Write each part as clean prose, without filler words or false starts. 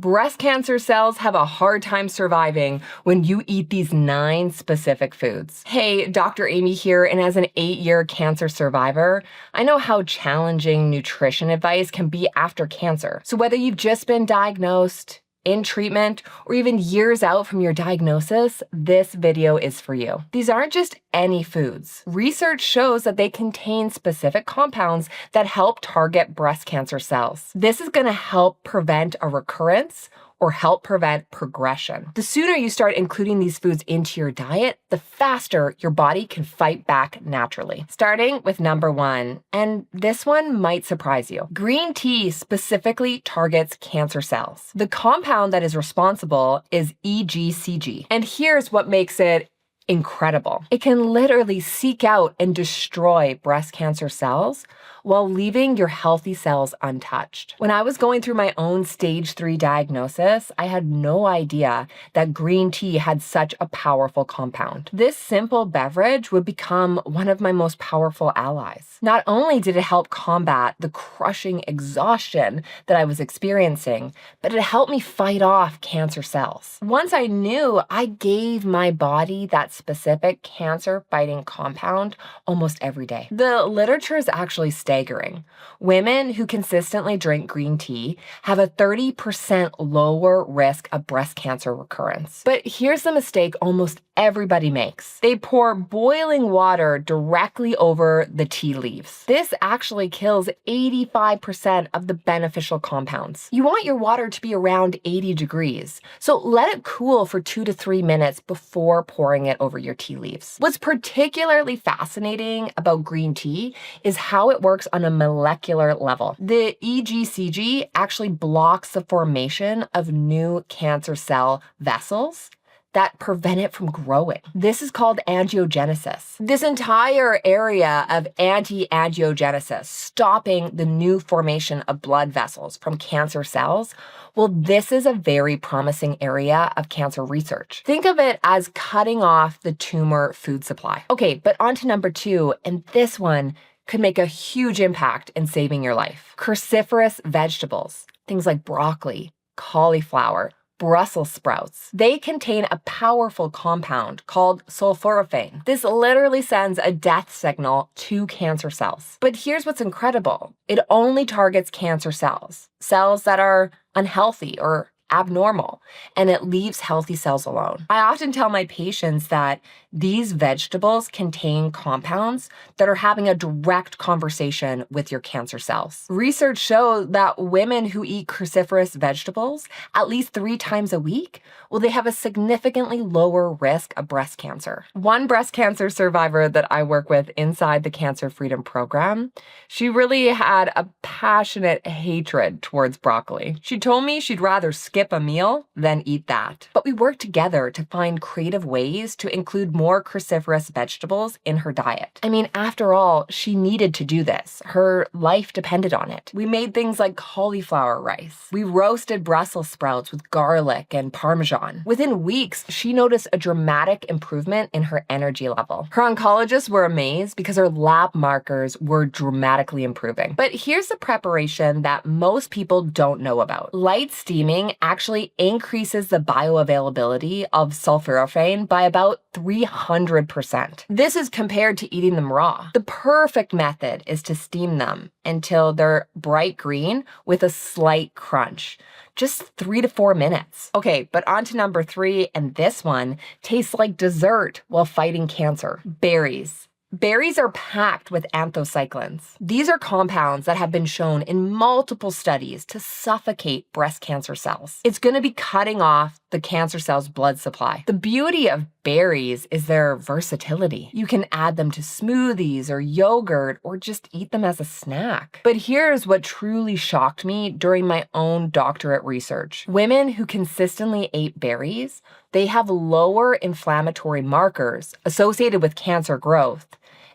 Breast cancer cells have a hard time surviving when you eat these 9 specific foods. Hey, Dr. Amy here, and as an 8-year cancer survivor, I know how challenging nutrition advice can be after cancer. So whether you've just been diagnosed, in treatment, or even years out from your diagnosis, this video is for you. These aren't just any foods. Research shows that they contain specific compounds that help target breast cancer cells. This is going to help prevent a recurrence or help prevent progression. The sooner you start including these foods into your diet, the faster your body can fight back naturally. Starting with number 1, and this one might surprise you. Green tea specifically targets cancer cells. The compound that is responsible is EGCG, and here's what makes it incredible. It can literally seek out and destroy breast cancer cells while leaving your healthy cells untouched. When I was going through my own stage 3 diagnosis, I had no idea that green tea had such a powerful compound. This simple beverage would become one of my most powerful allies. Not only did it help combat the crushing exhaustion that I was experiencing, but it helped me fight off cancer cells. Once I knew, I gave my body that specific cancer-fighting compound almost every day. The literature is actually staggering. Women who consistently drink green tea have a 30% lower risk of breast cancer recurrence. But here's the mistake almost everybody makes. They pour boiling water directly over the tea leaves. This actually kills 85% of the beneficial compounds. You want your water to be around 80 degrees, so let it cool for 2 to 3 minutes before pouring it over your tea leaves. What's particularly fascinating about green tea is how it works on a molecular level. The EGCG actually blocks the formation of new cancer cell vessels that prevent it from growing. This is called angiogenesis. This entire area of anti-angiogenesis, stopping the new formation of blood vessels from cancer cells, well, this is a very promising area of cancer research. Think of it as cutting off the tumor food supply. Okay, but on to number 2, and this one could make a huge impact in saving your life. Cruciferous vegetables, things like broccoli, cauliflower, Brussels sprouts. They contain a powerful compound called sulforaphane. This literally sends a death signal to cancer cells. But here's what's incredible. It only targets cancer cells, cells that are unhealthy or abnormal, and it leaves healthy cells alone. I often tell my patients that these vegetables contain compounds that are having a direct conversation with your cancer cells. Research shows that women who eat cruciferous vegetables at least 3 times a week, well, they have a significantly lower risk of breast cancer. One breast cancer survivor that I work with inside the Cancer Freedom Program, she really had a passionate hatred towards broccoli. She told me she'd rather skip a meal than eat that. But we worked together to find creative ways to include more cruciferous vegetables in her diet. I mean, after all, she needed to do this. Her life depended on it. We made things like cauliflower rice. We roasted Brussels sprouts with garlic and Parmesan. Within weeks, she noticed a dramatic improvement in her energy level. Her oncologists were amazed because her lab markers were dramatically improving. But here's the preparation that most people don't know about. Light steaming actually increases the bioavailability of sulforaphane by about 300%. This is compared to eating them raw. The perfect method is to steam them until they're bright green with a slight crunch. Just 3 to 4 minutes. Okay, but on to number 3, and this one tastes like dessert while fighting cancer. Berries. Berries are packed with anthocyanins. These are compounds that have been shown in multiple studies to suffocate breast cancer cells. It's going to be cutting off the cancer cell's blood supply. The beauty of berries is their versatility. You can add them to smoothies or yogurt or just eat them as a snack. But here's what truly shocked me during my own doctorate research. Women who consistently ate berries, they have lower inflammatory markers associated with cancer growth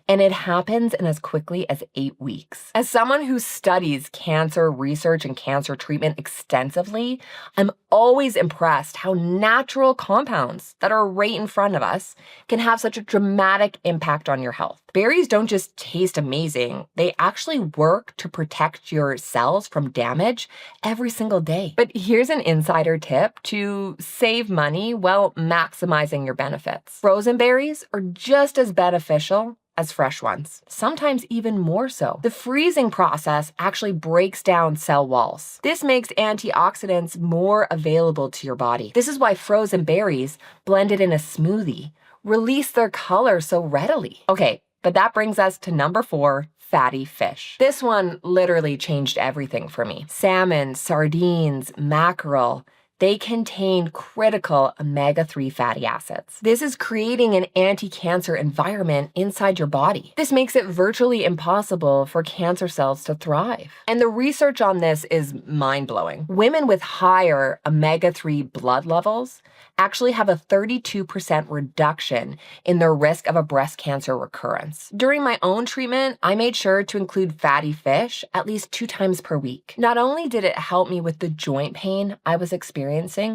and it happens in as quickly as 8 weeks. As someone who studies cancer research and cancer treatment extensively, I'm always impressed how natural compounds that are right in front of us can have such a dramatic impact on your health. Berries don't just taste amazing, they actually work to protect your cells from damage every single day. But here's an insider tip to save money while maximizing your benefits. Frozen berries are just as beneficial as fresh ones, sometimes even more so. The freezing process actually breaks down cell walls. This makes antioxidants more available to your body. This is why frozen berries blended in a smoothie release their color so readily. Okay, but that brings us to number 4, fatty fish. This one literally changed everything for me. Salmon, sardines, mackerel, they contain critical omega-3 fatty acids. This is creating an anti-cancer environment inside your body. This makes it virtually impossible for cancer cells to thrive. And the research on this is mind-blowing. Women with higher omega-3 blood levels actually have a 32% reduction in their risk of a breast cancer recurrence. During my own treatment, I made sure to include fatty fish at least 2 times per week. Not only did it help me with the joint pain I was experiencing,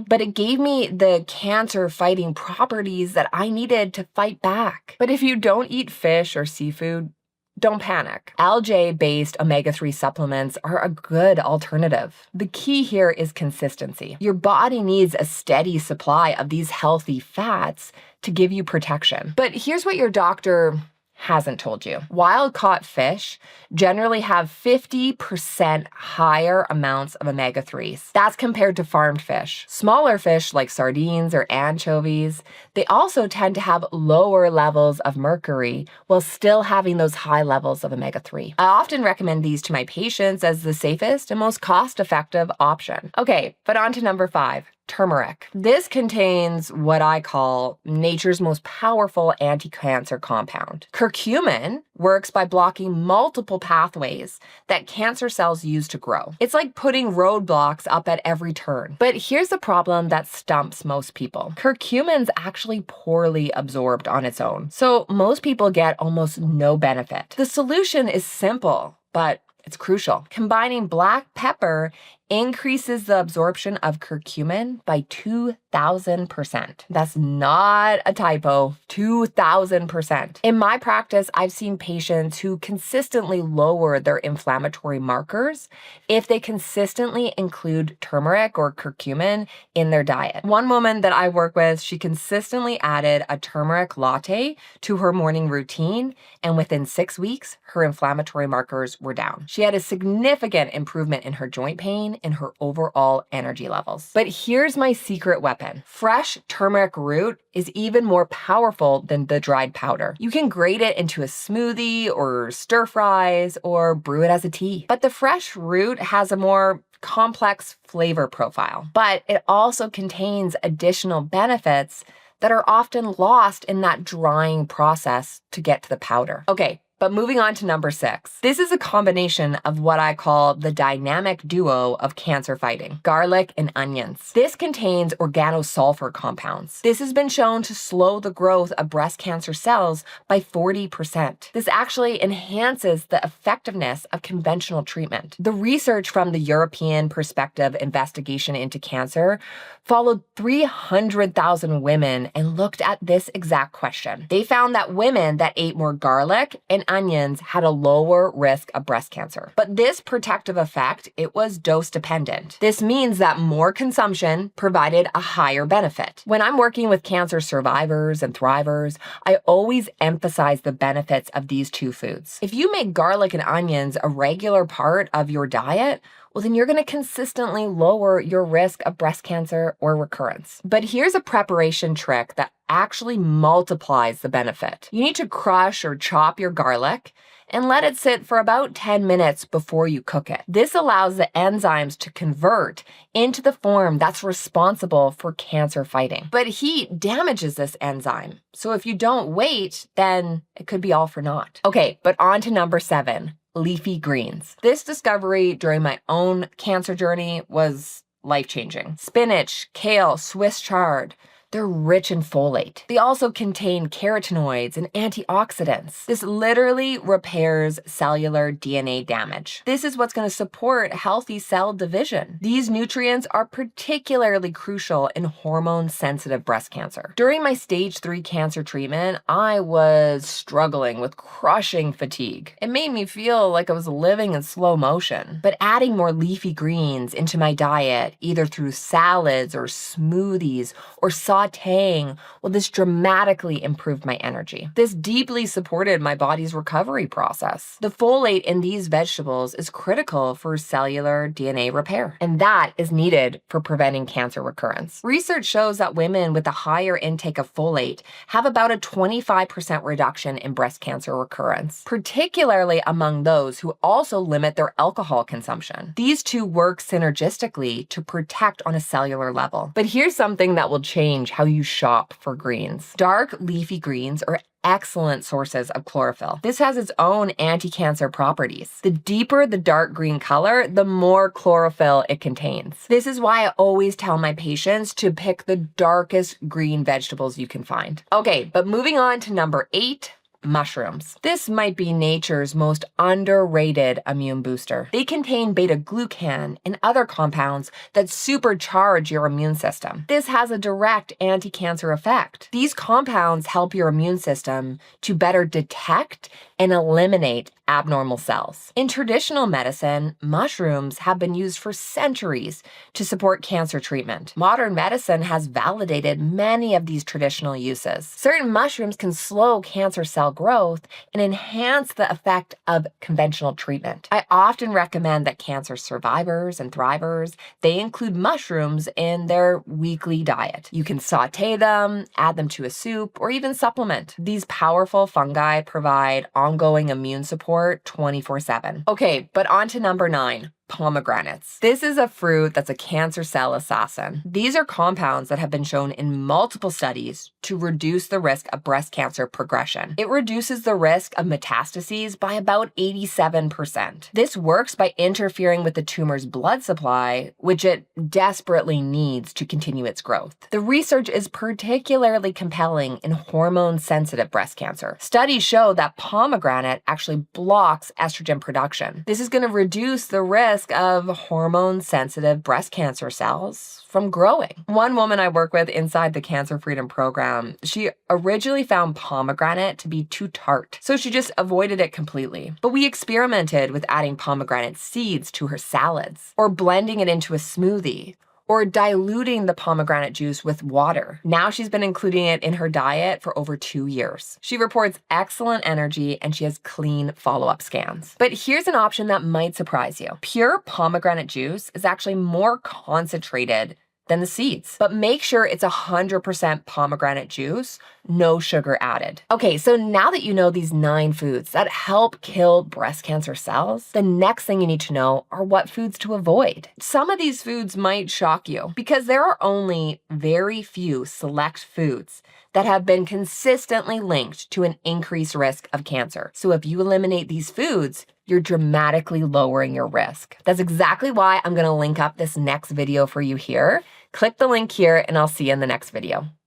but it gave me the cancer-fighting properties that I needed to fight back. But if you don't eat fish or seafood, don't panic. Algae-based omega-3 supplements are a good alternative. The key here is consistency. Your body needs a steady supply of these healthy fats to give you protection. But here's what your doctor hasn't told you. Wild-caught fish generally have 50% higher amounts of omega-3s. That's compared to farmed fish. Smaller fish like sardines or anchovies, they also tend to have lower levels of mercury while still having those high levels of omega-3. I often recommend these to my patients as the safest and most cost-effective option. Okay, but on to number 5. Turmeric. This contains what I call nature's most powerful anti-cancer compound. Curcumin works by blocking multiple pathways that cancer cells use to grow. It's like putting roadblocks up at every turn. But here's the problem that stumps most people. Curcumin's actually poorly absorbed on its own, so most people get almost no benefit. The solution is simple, but it's crucial. Combining black pepper increases the absorption of curcumin by 2,000%. That's not a typo, 2,000%. In my practice, I've seen patients who consistently lower their inflammatory markers if they consistently include turmeric or curcumin in their diet. One woman that I work with, she consistently added a turmeric latte to her morning routine, and within 6 weeks, her inflammatory markers were down. She had a significant improvement in her joint pain and her overall energy levels. But here's my secret weapon. Fresh turmeric root is even more powerful than the dried powder. You can grate it into a smoothie or stir fries or brew it as a tea. But the fresh root has a more complex flavor profile, but it also contains additional benefits that are often lost in that drying process to get to the powder. Okay, but moving on to number 6. This is a combination of what I call the dynamic duo of cancer fighting, garlic and onions. This contains organosulfur compounds. This has been shown to slow the growth of breast cancer cells by 40%. This actually enhances the effectiveness of conventional treatment. The research from the European Perspective Investigation into Cancer followed 300,000 women and looked at this exact question. They found that women that ate more garlic and onions had a lower risk of breast cancer. But this protective effect, it was dose dependent. This means that more consumption provided a higher benefit. When I'm working with cancer survivors and thrivers, I always emphasize the benefits of these 2 foods. If you make garlic and onions a regular part of your diet, well, then you're going to consistently lower your risk of breast cancer or recurrence. But here's a preparation trick that actually multiplies the benefit. You need to crush or chop your garlic and let it sit for about 10 minutes before you cook it. This allows the enzymes to convert into the form that's responsible for cancer fighting. But heat damages this enzyme. So if you don't wait, then it could be all for naught. Okay, but on to number 7. Leafy greens. This discovery during my own cancer journey was life-changing. Spinach, kale, Swiss chard, They're rich in folate. They also contain carotenoids and antioxidants. This literally repairs cellular DNA damage. This is what's going to support healthy cell division. These nutrients are particularly crucial in hormone-sensitive breast cancer. During my stage 3 cancer treatment, I was struggling with crushing fatigue. It made me feel like I was living in slow motion. But adding more leafy greens into my diet, either through salads or smoothies or sautéing, well, this dramatically improved my energy. This deeply supported my body's recovery process. The folate in these vegetables is critical for cellular DNA repair, and that is needed for preventing cancer recurrence. Research shows that women with a higher intake of folate have about a 25% reduction in breast cancer recurrence, particularly among those who also limit their alcohol consumption. These two work synergistically to protect on a cellular level. But here's something that will change how you shop for greens. Dark leafy greens are excellent sources of chlorophyll. This has its own anti-cancer properties. The deeper the dark green color, the more chlorophyll it contains. This is why I always tell my patients to pick the darkest green vegetables you can find. Okay, but moving on to number 8, mushrooms. This might be nature's most underrated immune booster. They contain beta-glucan and other compounds that supercharge your immune system. This has a direct anti-cancer effect. These compounds help your immune system to better detect and eliminate abnormal cells. In traditional medicine, mushrooms have been used for centuries to support cancer treatment. Modern medicine has validated many of these traditional uses. Certain mushrooms can slow cancer cell growth and enhance the effect of conventional treatment. I often recommend that cancer survivors and thrivers, they include mushrooms in their weekly diet. You can sauté them, add them to a soup, or even supplement. These powerful fungi provide ongoing immune support 24/7. Okay, but on to number 9. Pomegranates. This is a fruit that's a cancer cell assassin. These are compounds that have been shown in multiple studies to reduce the risk of breast cancer progression. It reduces the risk of metastases by about 87%. This works by interfering with the tumor's blood supply, which it desperately needs to continue its growth. The research is particularly compelling in hormone-sensitive breast cancer. Studies show that pomegranate actually blocks estrogen production. This is going to reduce the risk of hormone-sensitive breast cancer cells from growing. One woman I work with inside the Cancer Freedom Program, she originally found pomegranate to be too tart, so she just avoided it completely. But we experimented with adding pomegranate seeds to her salads, or blending it into a smoothie, or diluting the pomegranate juice with water. Now she's been including it in her diet for over 2 years. She reports excellent energy and she has clean follow-up scans. But here's an option that might surprise you. Pure pomegranate juice is actually more concentrated than the seeds. But make sure it's 100% pomegranate juice, no sugar added. Okay, so now that you know these 9 foods that help kill breast cancer cells, the next thing you need to know are what foods to avoid. Some of these foods might shock you because there are only very few select foods that have been consistently linked to an increased risk of cancer. So if you eliminate these foods, you're dramatically lowering your risk. That's exactly why I'm gonna link up this next video for you here. Click the link here and I'll see you in the next video.